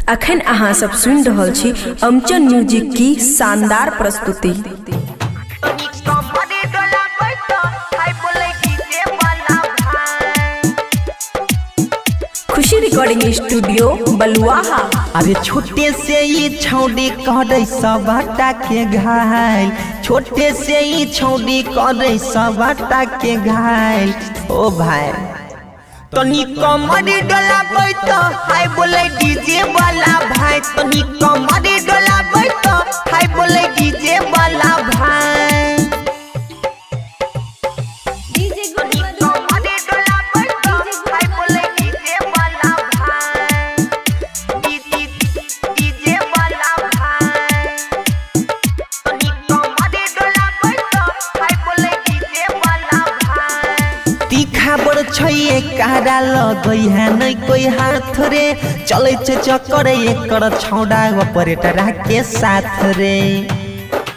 अखन अहाँ सब सुन रहल छी अमचन म्यूजिक की शानदार प्रस्तुति। खुशी रिकॉर्डिंग स्टूडियो बलुआहा। अरे छोटे से ही छौड़ी करे सबटा के घायल, छोटे से ही छौड़ी करे सबटा के घायल। ओ भाई तनी कमर डोलाबै तो हाय बोले डीजे वाला भाई, तनी कमर डोलाबै तो हाय बोले डीजे वाला भाई। छे कारा लगई है नहीं कोई हाथ रे, चले छे चक्कर एकर छौड़ा ऑपरेटर के साथ रे।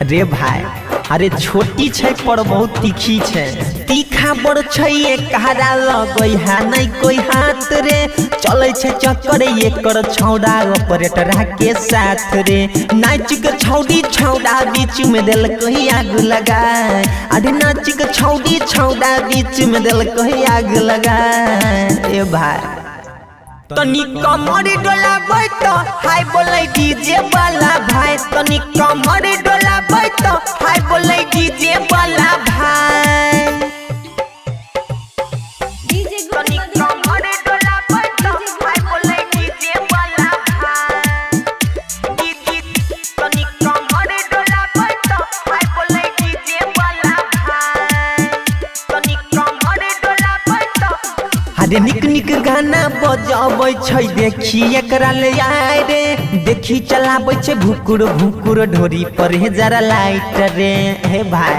रे भाई अरे छोटी छे पर बहुत तीखी छे, तीखा बड़ छे कारा लगई है नहीं कोई हाथ रे, चले छे चक्कर एकर छौड़ा ऑपरेटर के साथ रे। नाच के छौड़ी छौड़ा बीच में दिल कहीं आग लगा, अरे नाच के छौड़ी छौड़ा बीच में दिल कहीं आग लगा। ए भाई तनी कमर डोलाबै तो हाय बोले डीजे वाला भाई, तनी कमर डोलाबै तो हाय बोले डीजे वाला भाई। तनी कमर डोलाबै तो हाय बोले डीजे वाला भाई, तनी कमर डोलाबै तो हाय बोले डीजे वाला भाई, तनी कमर डोलाबै तो। अरे निक निक गाना बजाबै छै देखी एकरा ले आय रे, देखी चलाबै छै भुकुर भुकुर ढोरी पर हे जरा लाइट रे। हे भाई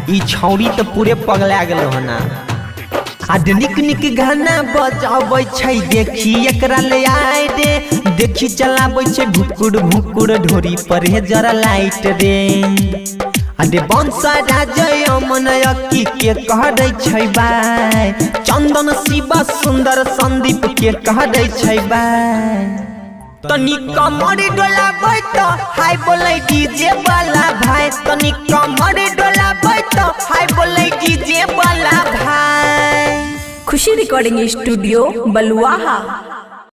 ई छौड़ी तो पूरे पगला गेलो हना। आज निक निक गाना बजाबै छै देखी एकरा ले आय रे, देखी चलाबै छै भुकुर भुकुर ढोरी पर हे जरा लाइट रे। अरे बंसा राजय मन अक्की के कहै छै बाय, चंदन शिव सुंदर संदीप के कहै छै बाय। तनी कमर डोलाबै तो हाय बोले डीजे वाला भाई, तनी कमर डोलाबै तो हाय बोले डीजे वाला भाई। खुशी रिकॉर्डिंग स्टूडियो बलुआहा।